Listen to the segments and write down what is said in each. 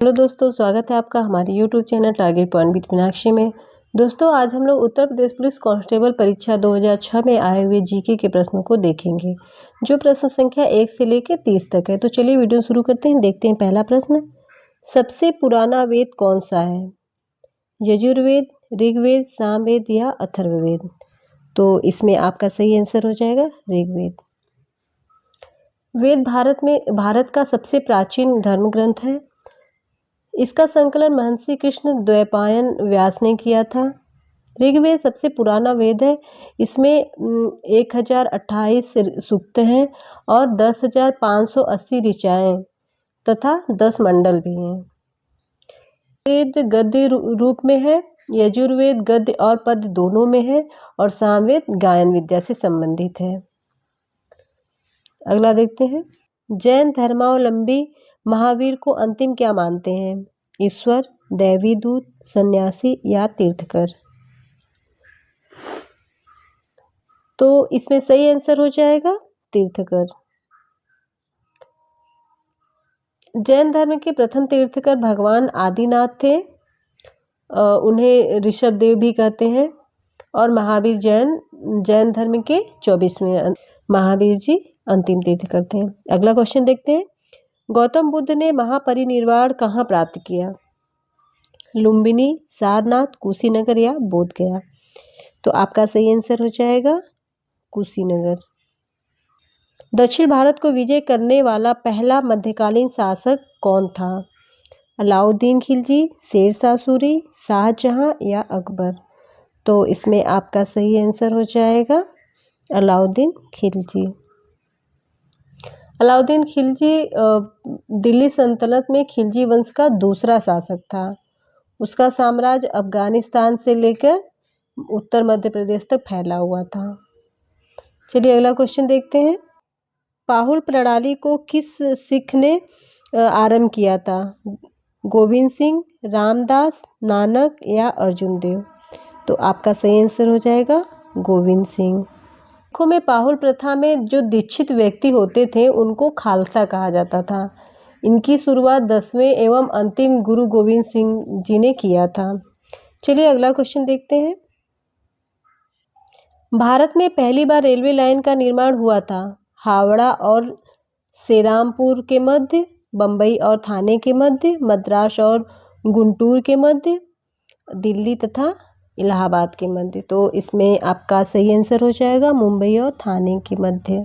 Hello दोस्तों, स्वागत है आपका हमारे YouTube channel target point with Meenakshi में। दोस्तों, आज हम लोग उत्तर प्रदेश पुलिस कांस्टेबल परीक्षा 2006 में आए हुए जीके के प्रश्नों को देखेंगे, जो प्रश्न संख्या 1 से लेकर 30 तक है। तो चलिए वीडियो शुरू करते हैं। देखते हैं पहला प्रश्न, सबसे पुराना वेद कौन सा है? यजुर्वेद, ऋग्वेद, सामवेद या अथर्ववेद? तो इसमें आपका सही आंसर हो जाएगा ऋग्वेद। वेद भारत का सबसे प्राचीन धर्म ग्रंथ है। इसका संकलन महर्षि कृष्ण द्वैपायन व्यास ने किया था। ऋग्वेद सबसे पुराना वेद है। इसमें 1028 सूक्त हैं और 10,580 ऋचाएँ तथा 10 मंडल भी हैं। वेद गद्य रूप में है। यजुर्वेद गद्य और पद्य दोनों में है और सामवेद गायन विद्या से संबंधित है। अगला देखते हैं, जैन धर्मावलंबी महावीर को अंतिम क्या मानते हैं? ईश्वर, दैवी दूत, सन्यासी या तीर्थकर? तो इसमें सही आंसर हो जाएगा तीर्थकर। जैन धर्म के प्रथम तीर्थकर भगवान आदिनाथ थे। उन्हें ऋषभदेव भी कहते हैं। और महावीर जैन धर्म के 24वें महावीर जी अंतिम तीर्थकर थे। अगला क्वेश्चन देखते हैं, गौतम बुद्ध ने महापरिनिर्वाण कहाँ प्राप्त किया? लुम्बिनी, सारनाथ, कुशीनगर या बोधगया? तो आपका सही आंसर हो जाएगा कुशीनगर। दक्षिण भारत को विजय करने वाला पहला मध्यकालीन शासक कौन था? अलाउद्दीन खिलजी, शेरशाह सूरी, शाहजहां या अकबर? तो इसमें आपका सही आंसर हो जाएगा अलाउद्दीन खिलजी। अलाउद्दीन खिलजी दिल्ली सल्तनत में खिलजी वंश का दूसरा शासक था। उसका साम्राज्य अफगानिस्तान से लेकर उत्तर मध्य प्रदेश तक फैला हुआ था। चलिए अगला क्वेश्चन देखते हैं, पाहुल प्रणाली को किस सिख ने आरंभ किया था? गोविंद सिंह, रामदास, नानक या अर्जुन देव? तो आपका सही आंसर हो जाएगा गोविंद सिंह। सिखों में पाहुल प्रथा में जो दीक्षित व्यक्ति होते थे उनको खालसा कहा जाता था। इनकी शुरुआत 10वें एवं अंतिम गुरु गोविंद सिंह जी ने किया था। चलिए अगला क्वेश्चन देखते हैं, भारत में पहली बार रेलवे लाइन का निर्माण हुआ था हावड़ा और सेरामपुर के मध्य, बम्बई और थाने के मध्य, मद्रास और गुंटूर के मध्य, दिल्ली तथा इलाहाबाद के मध्य? तो इसमें आपका सही आंसर हो जाएगा मुंबई और थाने के मध्य।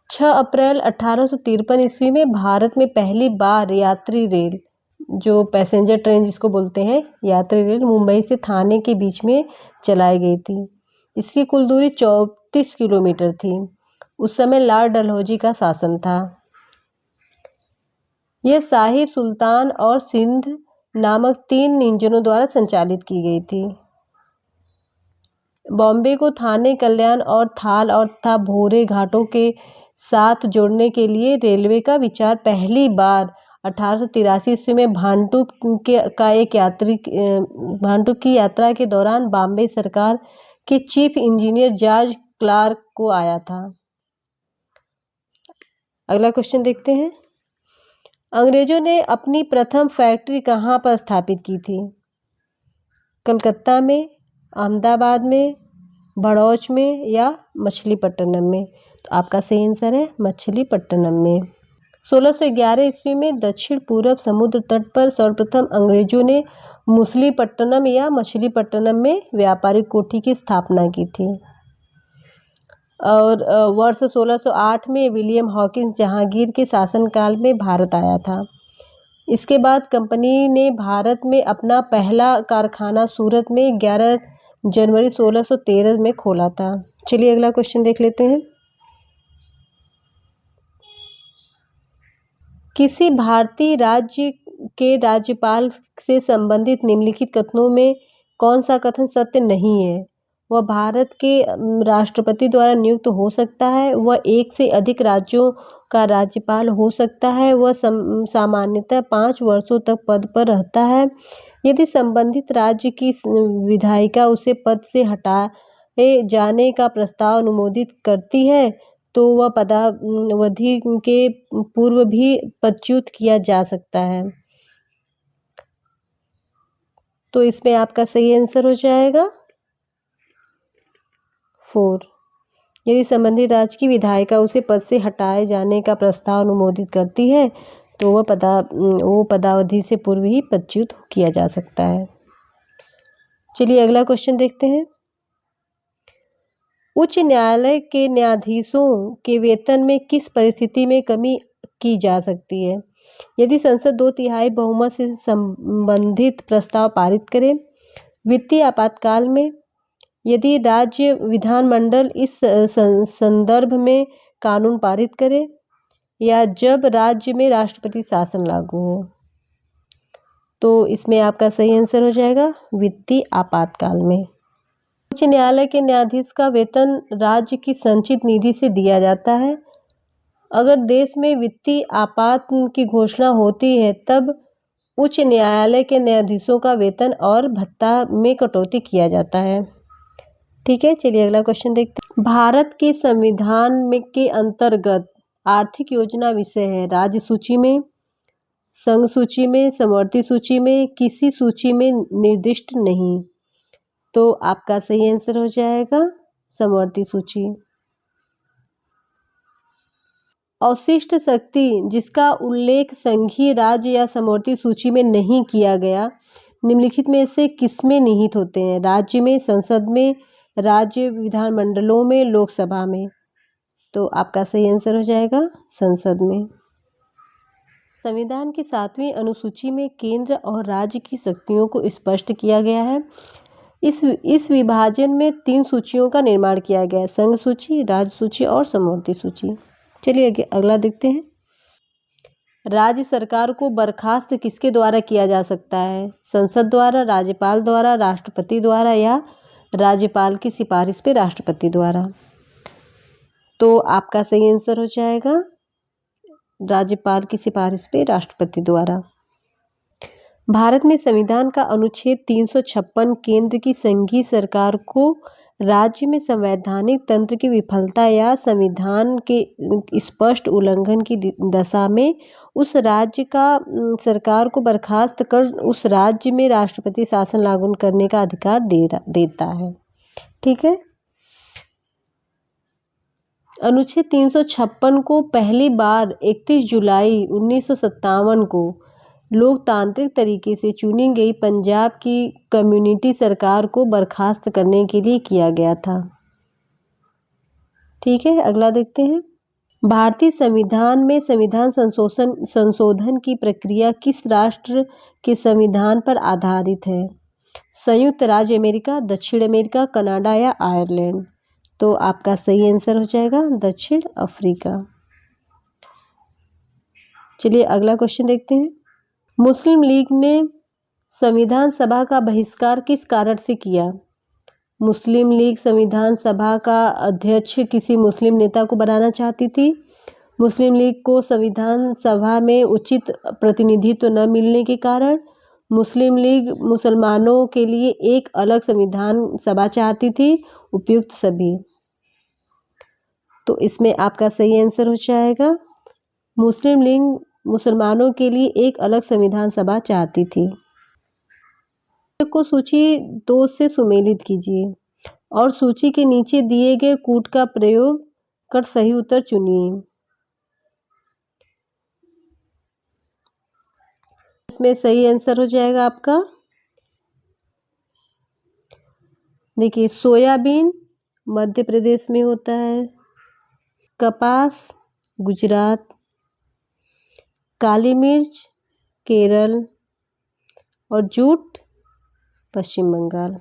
6 अप्रैल 1853 ईस्वी में भारत में पहली बार यात्री रेल, जो पैसेंजर ट्रेन जिसको बोलते हैं, यात्री रेल मुंबई से थाने के बीच में चलाई गई थी। इसकी कुल दूरी 34 किलोमीटर थी। उस समय लॉर्ड डलहौजी का शासन था। यह साहिब, सुल्तान और सिंध नामक 3 इंजनों द्वारा संचालित की गई थी। बॉम्बे को थाने, कल्याण और थाल और तथा भोरे घाटों के साथ जोड़ने के लिए रेलवे का विचार पहली बार 1883 ईस्वी में भांटूप की यात्रा के दौरान बॉम्बे सरकार के चीफ इंजीनियर जॉर्ज क्लार्क को आया था। अगला क्वेश्चन देखते हैं, अंग्रेजों ने अपनी प्रथम फैक्ट्री कहाँ पर स्थापित की थी? कलकत्ता में, अहमदाबाद में, भड़ौच में या मछलीपट्टनम में? तो आपका सही आंसर है मछलीपट्टनम में। 1611 ईस्वी में दक्षिण पूर्व समुद्र तट पर सर्वप्रथम अंग्रेजों ने मुसलीपट्टनम या मछलीपट्टनम में व्यापारिक कोठी की स्थापना की थी। और वर्ष 1608 में विलियम हॉकिंस जहांगीर के शासनकाल में भारत आया था। इसके बाद कंपनी ने भारत में अपना पहला कारखाना सूरत में 11 जनवरी 1613 में खोला था। चलिए अगला क्वेश्चन देख लेते हैं, किसी भारतीय राज्य के राज्यपाल से संबंधित निम्नलिखित कथनों में कौन सा कथन सत्य नहीं है? वह भारत के राष्ट्रपति द्वारा नियुक्त हो सकता है, वह एक से अधिक राज्यों का राज्यपाल हो सकता है, वह सामान्यतः 5 वर्षों तक पद पर रहता है, यदि संबंधित राज्य की विधायिका उसे पद से हटाए जाने का प्रस्ताव अनुमोदित करती है तो वह पदावधि के पूर्व भी पदच्युत किया जा सकता है। तो इसमें आपका सही आंसर हो जाएगा 4। यदि संबंधित राज्य की विधायिका उसे पद से हटाए जाने का प्रस्ताव अनुमोदित करती है तो वो पदावधि से पूर्व ही पदच्युत किया जा सकता है। चलिए अगला क्वेश्चन देखते हैं। उच्च न्यायालय के न्यायाधीशों के वेतन में किस परिस्थिति में कमी की जा सकती है? यदि संसद 2/3 बहुमत से संबंधित प्रस्ताव पारित करे, वित्तीय आपातकाल में, यदि राज्य विधानमंडल इस संदर्भ में कानून पारित करे, या जब राज्य में राष्ट्रपति शासन लागू हो। तो इसमें आपका सही आंसर हो जाएगा वित्तीय आपातकाल में। उच्च न्यायालय के न्यायाधीश का वेतन राज्य की संचित निधि से दिया जाता है। अगर देश में वित्तीय आपात की घोषणा होती है तब उच्च न्यायालय के न्यायाधीशों का वेतन और भत्ता में कटौती किया जाता है। ठीक है, चलिए अगला क्वेश्चन देखते हैं। भारत के संविधान में के अंतर्गत आर्थिक योजना विषय है राज्य सूची में, संघ सूची में, समवर्ती सूची में, किसी सूची में निर्दिष्ट नहीं। तो आपका सही आंसर हो जाएगा समवर्ती सूची। अवशिष्ट शक्ति जिसका उल्लेख संघीय, राज्य या समवर्ती सूची में नहीं किया गया, निम्नलिखित में से किसमें निहित होते हैं? राज्य में, संसद में, राज्य विधानमंडलों में, लोकसभा में। तो आपका सही आंसर हो जाएगा संसद में। संविधान की 7वीं अनुसूची में केंद्र और राज्य की शक्तियों को स्पष्ट किया गया है। इस विभाजन में 3 सूचियों का निर्माण किया गया है, संघ सूची, राज्य सूची और समवर्ती सूची। चलिए अगला देखते हैं। राज्य सरकार को बर्खास्त किसके द्वारा किया जा सकता है? संसद द्वारा, राज्यपाल द्वारा, राष्ट्रपति द्वारा या राज्यपाल की सिफारिश पे राष्ट्रपति द्वारा। तो आपका सही आंसर हो जाएगा राज्यपाल की सिफारिश पे राष्ट्रपति द्वारा। भारत में संविधान का अनुच्छेद 356 केंद्र की संघीय सरकार को राज्य में संवैधानिक तंत्र की विफलता या संविधान के स्पष्ट उल्लंघन की दशा में उस राज्य का सरकार को बर्खास्त कर उस राज्य में राष्ट्रपति शासन लागू करने का अधिकार देता है। ठीक है, अनुच्छेद 356 को पहली बार 31 जुलाई 1957 को लोकतांत्रिक तरीके से चुनी गई पंजाब की कम्युनिटी सरकार को बर्खास्त करने के लिए किया गया था। ठीक है, अगला देखते हैं। भारतीय संविधान में संविधान संशोधन की प्रक्रिया किस राष्ट्र के संविधान पर आधारित है? संयुक्त राज्य अमेरिका, दक्षिण अमेरिका, कनाडा या आयरलैंड। तो आपका सही आंसर हो जाएगा दक्षिण अफ्रीका। चलिए अगला क्वेश्चन देखते हैं। मुस्लिम लीग ने संविधान सभा का बहिष्कार किस कारण से किया? मुस्लिम लीग संविधान सभा का अध्यक्ष किसी मुस्लिम नेता को बनाना चाहती थी, मुस्लिम लीग को संविधान सभा में उचित प्रतिनिधित्व न मिलने के कारण, मुस्लिम लीग मुसलमानों के लिए एक अलग संविधान सभा चाहती थी, उपयुक्त सभी। तो इसमें आपका सही आंसर हो जाएगा मुस्लिम लीग मुसलमानों के लिए एक अलग संविधान सभा चाहती थी। को सूची 2 से सुमेलित कीजिए और सूची के नीचे दिए गए कूट का प्रयोग कर सही उत्तर चुनिए। इसमें सही आंसर हो जाएगा आपका, देखिए, सोयाबीन मध्य प्रदेश में होता है, कपास गुजरात, काली मिर्च केरल और जूट पश्चिम बंगाल।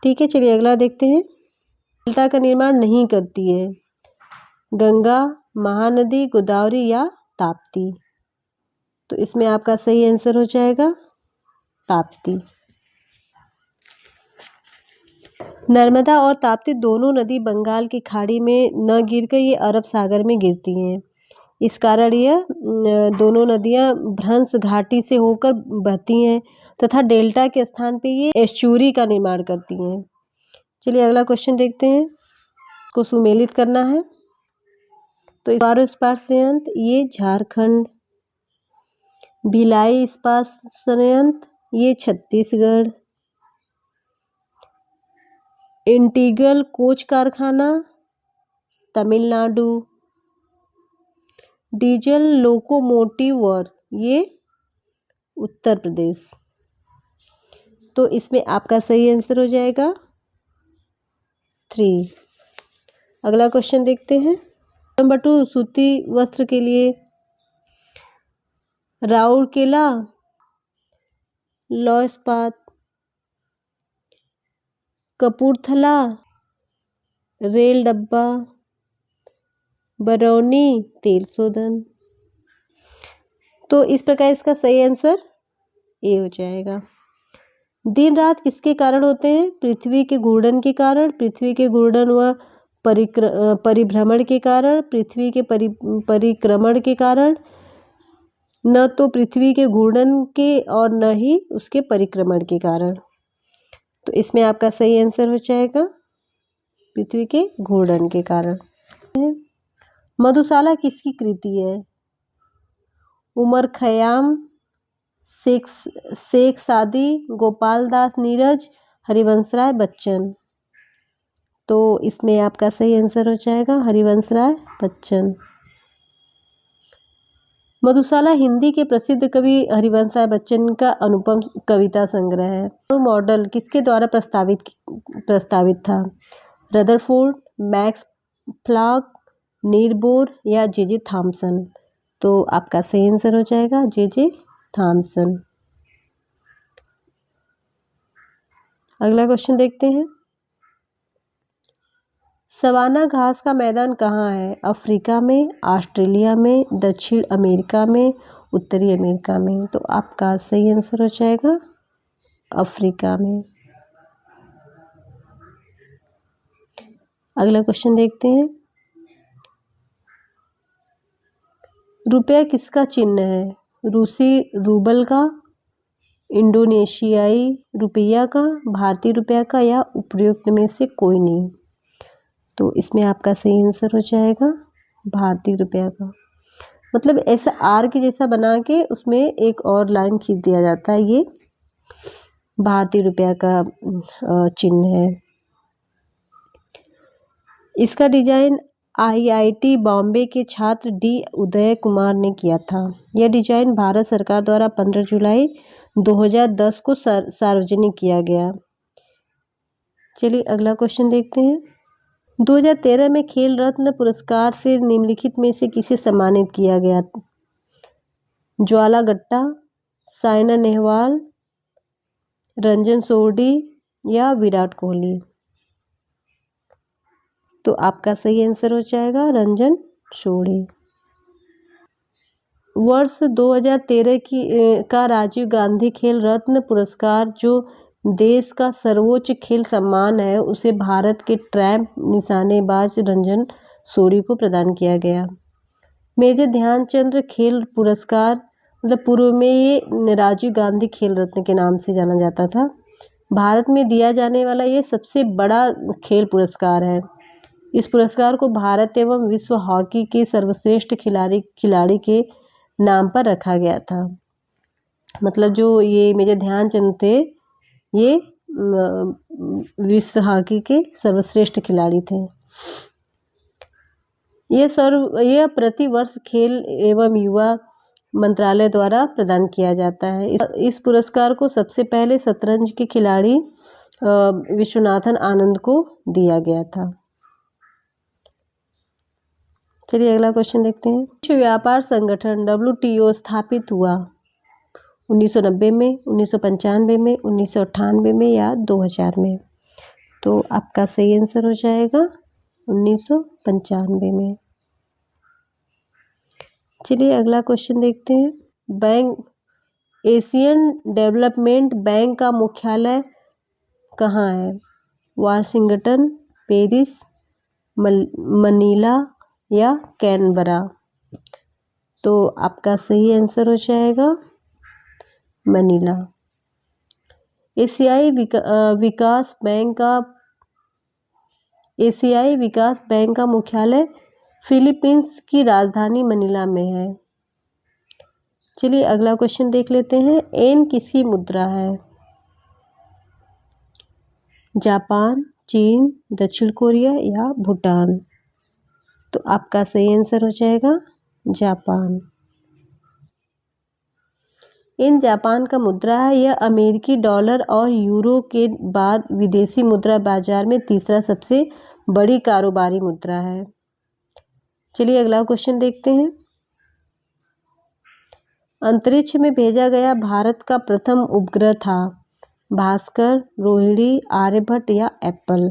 ठीक है, चलिए अगला देखते हैं। डेल्टा का निर्माण नहीं करती है, गंगा, महानदी, गोदावरी या ताप्ती। तो इसमें आपका सही आंसर हो जाएगा ताप्ती। नर्मदा और ताप्ती दोनों नदी बंगाल की खाड़ी में न गिरकर ये अरब सागर में गिरती हैं। इस कारण यह दोनों नदियां भ्रंश घाटी से होकर बहती हैं तथा डेल्टा के स्थान पे ये एस्चुरी का निर्माण करती हैं। चलिए अगला क्वेश्चन देखते हैं। को सुमेलित करना है। तो बोकारो इस्पात संयंत्र ये झारखंड, भिलाई इस्पात संयंत्र ये छत्तीसगढ़, इंटीग्रल कोच कारखाना तमिलनाडु, डीजल लोकोमोटिव वर्क ये उत्तर प्रदेश। तो इसमें आपका सही आंसर हो जाएगा 3। अगला क्वेश्चन देखते हैं। नंबर 2 सूती वस्त्र के लिए राउरकेला लौह इस्पात, कपूरथला रेल डब्बा, बरौनी तेल शोधन। तो इस प्रकार इसका सही आंसर ए हो जाएगा। दिन रात किसके कारण होते हैं? पृथ्वी के घूर्णन के कारण, पृथ्वी के घूर्णन व परिभ्रमण के कारण, पृथ्वी के परिक्रमण के कारण, न तो पृथ्वी के घूर्णन के और न ही उसके परिक्रमण के कारण। तो इसमें आपका सही आंसर हो जाएगा पृथ्वी के घूर्णन के कारण। मधुशाला किसकी कृति है? उमर खयाम, शेख सादी, गोपाल दास नीरज, हरिवंशराय बच्चन। तो इसमें आपका सही आंसर हो जाएगा हरिवंशराय बच्चन। मधुशाला हिंदी के प्रसिद्ध कवि हरिवंशराय बच्चन का अनुपम कविता संग्रह है। मॉडल किसके द्वारा प्रस्तावित था? रदरफोर्ड, मैक्स प्लॉन्क, नील बोर या जे थॉमसन। तो आपका सही आंसर हो जाएगा जे थॉमसन। अगला क्वेश्चन देखते हैं। सवाना घास का मैदान कहाँ है? अफ्रीका में, ऑस्ट्रेलिया में, दक्षिण अमेरिका में, उत्तरी अमेरिका में। तो आपका सही आंसर हो जाएगा अफ्रीका में। अगला क्वेश्चन देखते हैं। रुपया किसका चिन्ह है? रूसी रूबल का, इंडोनेशियाई रुपया का, भारतीय रुपया का या उपयुक्त में से कोई नहीं। तो इसमें आपका सही आंसर हो जाएगा भारतीय रुपया का। मतलब ऐसा आर के जैसा बना के उसमें एक और लाइन खींच दिया जाता है, ये भारतीय रुपया का चिन्ह है। इसका डिजाइन IIT बॉम्बे के छात्र डी उदय कुमार ने किया था। यह डिजाइन भारत सरकार द्वारा 15 जुलाई 2010 को सार्वजनिक किया गया। चलिए अगला क्वेश्चन देखते हैं। 2013 में खेल रत्न पुरस्कार से निम्नलिखित में से किसे सम्मानित किया गया? ज्वाला गट्टा, साइना नेहवाल, रंजन सोढी या विराट कोहली। तो आपका सही आंसर हो जाएगा रंजन सोढी। वर्ष 2013 का राजीव गांधी खेल रत्न पुरस्कार जो देश का सर्वोच्च खेल सम्मान है, उसे भारत के ट्रैप निशानेबाज रंजन सोढी को प्रदान किया गया। मेजर ध्यानचंद खेल पुरस्कार मतलब पूर्व में ये राजीव गांधी खेल रत्न के नाम से जाना जाता था। भारत में दिया जाने वाला ये सबसे बड़ा खेल पुरस्कार है। इस पुरस्कार को भारत एवं विश्व हॉकी के सर्वश्रेष्ठ खिलाड़ी के नाम पर रखा गया था। मतलब जो ये मेजर ध्यानचंद थे, ये विश्व हॉकी के सर्वश्रेष्ठ खिलाड़ी थे। यह प्रति वर्ष खेल एवं युवा मंत्रालय द्वारा प्रदान किया जाता है। इस पुरस्कार को सबसे पहले शतरंज के खिलाड़ी विश्वनाथन आनंद को दिया गया था। चलिए अगला क्वेश्चन देखते हैं। विश्व व्यापार संगठन WTO स्थापित हुआ 1990 में, 1995 में, 1998 में या 2000 में। तो आपका सही आंसर हो जाएगा 1995 में। चलिए अगला क्वेश्चन देखते हैं। एशियन डेवलपमेंट बैंक का मुख्यालय कहाँ है? वाशिंगटन, पेरिस, मनीला या कैनबरा। तो आपका सही आंसर हो जाएगा मनीला। एशियाई विकास बैंक का एशियाई विकास बैंक का मुख्यालय फिलीपींस की राजधानी मनीला में है। चलिए अगला क्वेश्चन देख लेते हैं। एन किसकी मुद्रा है? जापान, चीन, दक्षिण कोरिया या भूटान? तो आपका सही आंसर हो जाएगा जापान। इन जापान का मुद्रा है। यह अमेरिकी डॉलर और यूरो के बाद विदेशी मुद्रा बाजार में तीसरा सबसे बड़ी कारोबारी मुद्रा है। चलिए अगला क्वेश्चन देखते हैं। अंतरिक्ष में भेजा गया भारत का प्रथम उपग्रह था? भास्कर, रोहिणी, आर्यभट्ट या एप्पल?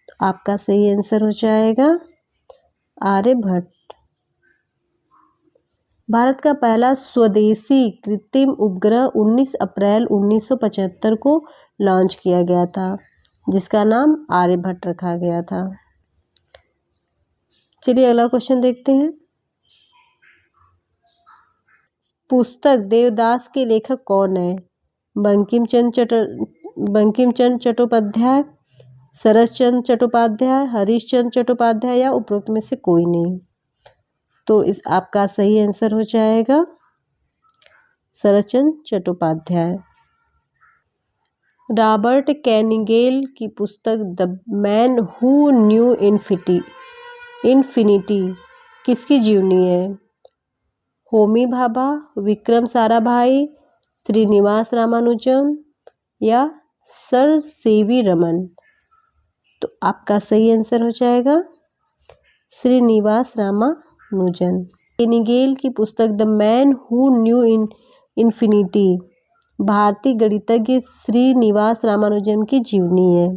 तो आपका सही आंसर हो जाएगा आर्यभट्ट। भारत का पहला स्वदेशी कृत्रिम उपग्रह 19 अप्रैल 1975 को लॉन्च किया गया था, जिसका नाम आर्यभट्ट रखा गया था। चलिए अगला क्वेश्चन देखते हैं। पुस्तक देवदास के लेखक कौन है? बंकिम चंद्र चट्टोपाध्याय, शरत चंद्र चट्टोपाध्याय, हरीश चंद्र चट्टोपाध्याय या उपरोक्त में से कोई नहीं? तो इस आपका सही आंसर हो जाएगा शरत चंद्र चट्टोपाध्याय। रॉबर्ट कैनिंगेल की पुस्तक the man who knew infinity किसकी जीवनी है? होमी भाभा, विक्रम साराभाई, श्रीनिवास रामानुजन या सर सीवी रमन? तो आपका सही आंसर हो जाएगा श्रीनिवास रामानुजन। कैनिंगेल की पुस्तक the man who knew infinity भारतीय गणितज्ञ श्रीनिवास रामानुजन की जीवनी है।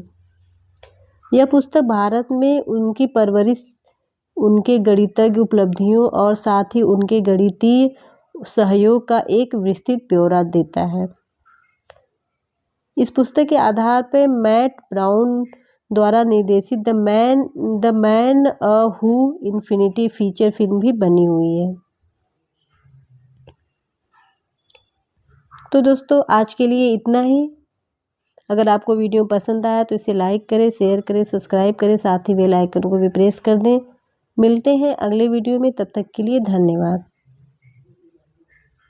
यह पुस्तक भारत में उनकी परवरिश, उनके गणितज्ञ उपलब्धियों और साथ ही उनके गणितीय सहयोग का एक विस्तृत ब्यौरा देता है। इस पुस्तक के आधार पर मैट ब्राउन द्वारा निर्देशित the man who infinity feature film भी बनी हुई है। तो दोस्तों आज के लिए इतना ही। अगर आपको वीडियो पसंद आया तो इसे लाइक करें, शेयर करें, सब्सक्राइब करें, साथ ही बेल आइकन को भी प्रेस कर दें। मिलते हैं अगले वीडियो में, तब तक के लिए धन्यवाद।